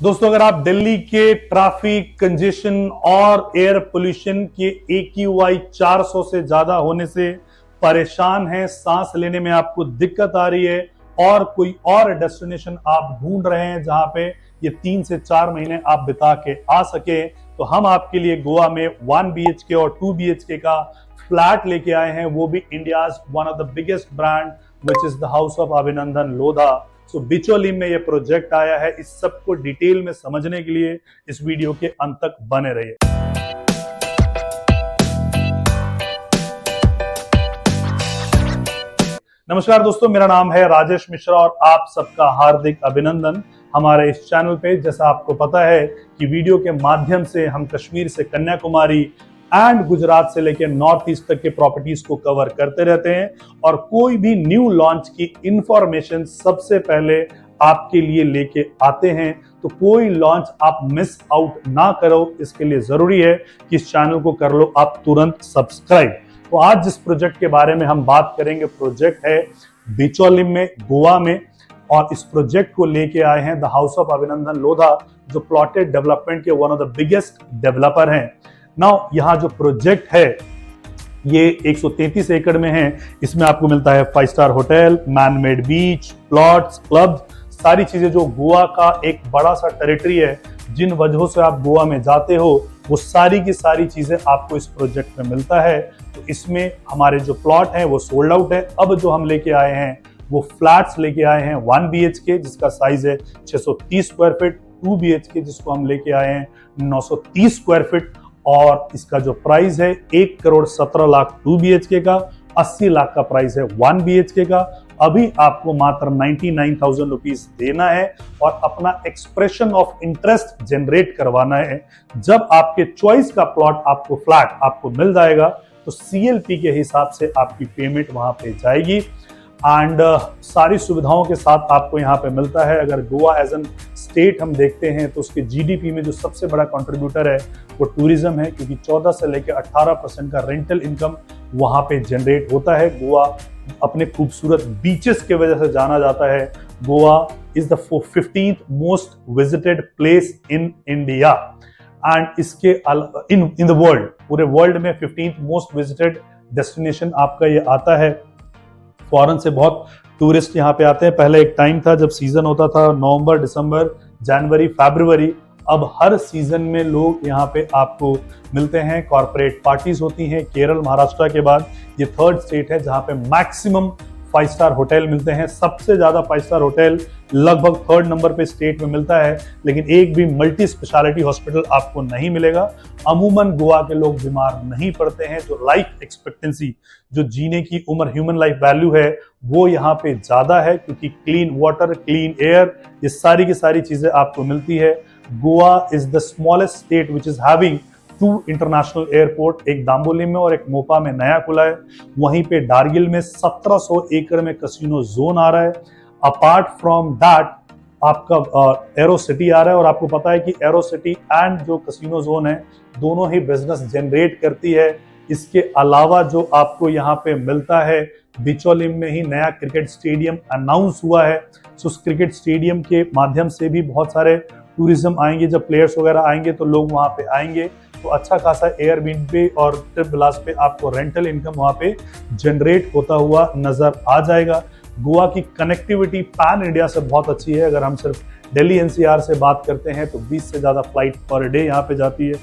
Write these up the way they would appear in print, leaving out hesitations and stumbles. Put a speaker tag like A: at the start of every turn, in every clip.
A: दोस्तों, अगर आप दिल्ली के ट्रैफिक कंजेशन और एयर पोल्यूशन के AQI 400 से ज्यादा होने से परेशान हैं, सांस लेने में आपको दिक्कत आ रही है और कोई और डेस्टिनेशन आप ढूंढ रहे हैं जहां पे ये 3 से 4 महीने आप बिता के आ सके, तो हम आपके लिए गोवा में 1 BHK और 2 BHK का फ्लैट लेके आए हैं, वो भी India's one of the biggest brand which is the house of अभिनंदन लोधा। सो बिचौली में ये प्रोजेक्ट आया है। इस सब को डिटेल में समझने के लिए इस वीडियो के अंत तक बने रहिए। नमस्कार दोस्तों, मेरा नाम है राजेश मिश्रा और आप सबका हार्दिक अभिनंदन हमारे इस चैनल पे। जैसा आपको पता है कि वीडियो के माध्यम से हम कश्मीर से कन्याकुमारी एंड गुजरात से लेकर नॉर्थ ईस्ट तक के प्रॉपर्टीज को कवर करते रहते हैं और कोई भी न्यू लॉन्च की इंफॉर्मेशन सबसे पहले आपके लिए लेके आते हैं। तो कोई लॉन्च आप मिस आउट ना करो, इसके लिए जरूरी है कि इस चैनल को कर लो आप तुरंत सब्सक्राइब। तो आज जिस प्रोजेक्ट के बारे में हम बात करेंगे, प्रोजेक्ट है बिचौली में, गोवा में, और इस प्रोजेक्ट को लेके आए हैं द हाउस ऑफ अभिनंदन लोधा, जो प्लॉटेड डेवलपमेंट के one of the biggest developer हैं। नाउ यहाँ जो प्रोजेक्ट है ये 133 एकड़ में है। इसमें आपको मिलता है 5 स्टार होटल, मैन मेड बीच, प्लॉट्स, क्लब, सारी चीजें जो गोवा का एक बड़ा सा टेरिटरी है, जिन वजहों से आप गोवा में जाते हो, वो सारी की सारी चीजें आपको इस प्रोजेक्ट में मिलता है। तो इसमें हमारे जो प्लॉट है वो सोल्ड आउट है। अब जो हम लेके आए हैं वो फ्लैट्स लेके आए हैं 1 BHK जिसका साइज है 630 स्क्वायर फीट, 2 BHK जिसको हम लेके आए हैं 930 स्क्वायर फीट, और इसका जो प्राइस है 1,17,00,000 2 BHK का, 80 लाख का प्राइस है 1 BHK का। अभी आपको मात्र 99,000 रुपीज देना है और अपना एक्सप्रेशन ऑफ इंटरेस्ट जनरेट करवाना है। जब आपके चॉइस का प्लॉट आपको फ्लैट आपको मिल जाएगा तो CLP के हिसाब से आपकी पेमेंट वहां पे जाएगी एंड सारी सुविधाओं के साथ आपको यहाँ पे मिलता है। अगर गोवा एज एन स्टेट हम देखते हैं तो उसके GDP में जो सबसे बड़ा कंट्रीब्यूटर है वो टूरिज्म है, क्योंकि 14 से लेकर 18% का रेंटल इनकम वहां पे जनरेट होता है। गोवा अपने खूबसूरत बीचेस के वजह से जाना जाता है। Goa is the 15th most visited place in India and इसके इन द वर्ल्ड, पूरे वर्ल्ड में 15th मोस्ट विजिटेड डेस्टिनेशन आपका ये आता है। फॉरेन से बहुत टूरिस्ट यहाँ पे आते हैं। पहले एक टाइम था जब सीजन होता था नवंबर, दिसंबर, जनवरी, फरवरी। अब हर सीजन में लोग यहाँ पे आपको मिलते हैं। कॉर्पोरेट पार्टीज होती हैं। केरल, महाराष्ट्र के बाद ये 3rd स्टेट है जहाँ पे मैक्सिमम 5 स्टार होटल मिलते हैं। सबसे ज्यादा 5 स्टार होटल लगभग 3rd नंबर पे स्टेट में मिलता है, लेकिन एक भी मल्टी स्पेशलिटी हॉस्पिटल आपको नहीं मिलेगा। अमूमन गोवा के लोग बीमार नहीं पड़ते हैं। जो लाइफ एक्सपेक्टेंसी, जो जीने की उम्र, ह्यूमन लाइफ वैल्यू है, वो यहाँ पे ज्यादा है, क्योंकि क्लीन वाटर, क्लीन एयर, ये सारी की सारी चीजें आपको मिलती है। Goa is the smallest state which is having 2 international airport, एक दाम्बोली में और एक मोपा में नया खुला है। वहीं पे डारगिल में 1700 एकड़ में कैसीनो जोन आ रहा है। अपार्ट फ्रॉम दैट आपका एरो सिटी आ रहा है, और आपको पता है कि एरो सिटी एंड जो कैसीनो जोन है दोनों ही बिजनेस जनरेट करती है। इसके अलावा जो आपको यहाँ पे मिलता है, बिचौली में ही नया क्रिकेट स्टेडियम अनाउंस हुआ है। सो उस क्रिकेट स्टेडियम के माध्यम से भी बहुत सारे टूरिज्म आएंगे। जब प्लेयर्स वगैरह आएंगे तो लोग वहां पे आएंगे, तो अच्छा खासा एयरबीएनबी और ट्रिप विलास पे आपको रेंटल इनकम वहां पे जनरेट होता हुआ नजर आ जाएगा। गोवा की कनेक्टिविटी पैन इंडिया से बहुत अच्छी है। अगर हम सिर्फ दिल्ली NCR से बात करते हैं तो 20 से ज्यादा फ्लाइट पर डे यहाँ पे जाती है।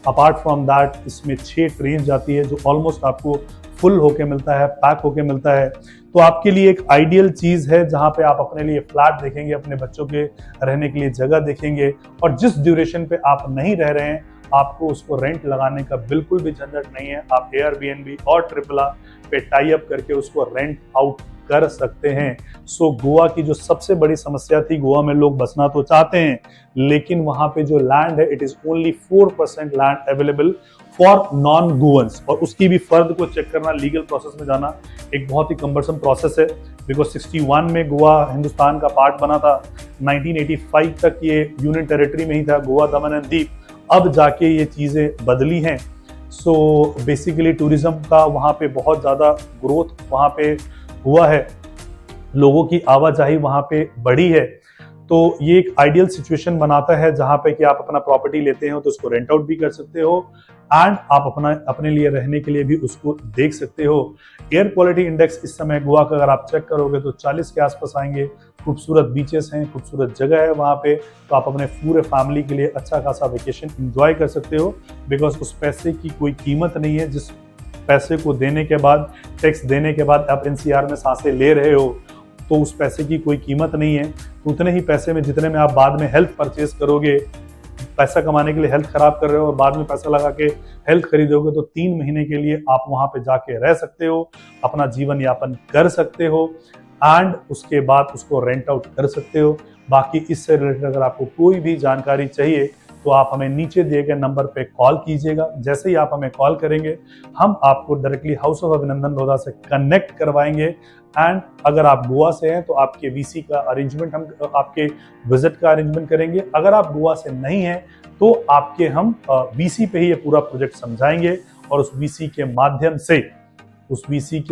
A: अपार्ट फ्रॉम दैट इसमें 6 ट्रेन जाती है, जो ऑलमोस्ट आपको फुल होके मिलता है, पैक होके मिलता है। तो आपके लिए एक आइडियल चीज है जहां पे आप अपने लिए फ्लैट देखेंगे, अपने बच्चों के रहने के लिए जगह देखेंगे, और जिस ड्यूरेशन पे आप नहीं रह रहे हैं आपको उसको रेंट लगाने का बिल्कुल भी झंझट नहीं है। आप एयरबीएनबी और ट्रिपला पे टाई अप करके उसको रेंट आउट कर सकते हैं। सो गोवा की जो सबसे बड़ी समस्या थी, गोवा में लोग बसना तो चाहते हैं, लेकिन वहां पे जो लैंड है, it is only 4% land available for non गोवंस, और उसकी भी फर्द को चेक करना, लीगल प्रोसेस में जाना एक बहुत ही कम्बरसम प्रोसेस है। बिकॉज 61 में गोवा हिंदुस्तान का पार्ट बना था, 1985 तक ये यूनियन टेरिटरी में ही था, गोवा, दमन एंड दीप। अब जाके ये चीजें बदली हैं। सो बेसिकली टूरिज्म का वहाँ पे बहुत ज़्यादा ग्रोथ वहाँ पे हुआ है, लोगों की आवाजाही वहाँ पे बढ़ी है। तो ये एक आइडियल सिचुएशन बनाता है जहां पे कि आप अपना प्रॉपर्टी लेते हो तो उसको रेंट आउट भी कर सकते हो एंड आप अपने लिए रहने के लिए भी उसको देख सकते हो। एयर क्वालिटी इंडेक्स इस समय गोवा का अगर आप चेक करोगे तो 40 के आसपास आएंगे। खूबसूरत बीचेस हैं, खूबसूरत जगह है वहाँ पे, तो आप अपने पूरे फैमिली के लिए अच्छा खासा वेकेशन एंजॉय कर सकते हो। बिकॉज उस पैसे की कोई कीमत नहीं है जिस पैसे को देने के बाद, टैक्स देने के बाद आप एनसीआर में सांसें ले रहे हो, तो उस पैसे की कोई कीमत नहीं है। तो उतने ही पैसे में जितने में आप बाद में हेल्थ परचेज करोगे, पैसा कमाने के लिए हेल्थ खराब कर रहे हो और बाद में पैसा लगा के हेल्थ खरीदोगे, तो 3 महीने के लिए आप वहां पे जाके रह सकते हो, अपना जीवन यापन कर सकते हो एंड उसके बाद उसको रेंट आउट कर सकते हो। बाकी इससे रिलेटेड अगर आपको कोई भी जानकारी चाहिए तो आप हमें नीचे दिए गए नंबर पे कॉल कीजिएगा। जैसे ही आप हमें कॉल करेंगे हम आपको डायरेक्टली हाउस ऑफ अभिनंदन लोधा से कनेक्ट करवाएंगे एंड अगर आप गोवा से हैं तो आपके वीसी का अरेंजमेंट, हम आपके विजिट का अरेंजमेंट करेंगे। अगर आप गोवा से नहीं हैं तो आपके हम वीसी पे ही ये पूरा प्रोजेक्ट समझाएंगे और उस वीसी के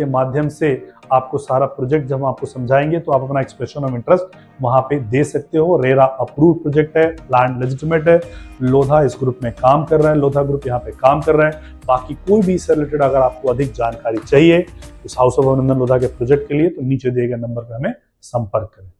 A: माध्यम से आपको सारा प्रोजेक्ट जब हम आपको समझाएंगे तो आप अपना एक्सप्रेशन ऑफ इंटरेस्ट वहां पे दे सकते हो। रेरा अप्रूव्ड प्रोजेक्ट है, लैंड लेजिटिमेट है, लोधा इस ग्रुप में काम कर रहा है, लोधा ग्रुप यहाँ पे काम कर रहा है। बाकी कोई भी इससे रिलेटेड अगर आपको अधिक जानकारी चाहिए इस हाउस ऑफ अभिनंदन लोधा के प्रोजेक्ट के लिए तो नीचे दिए गए नंबर पर हमें संपर्क करें।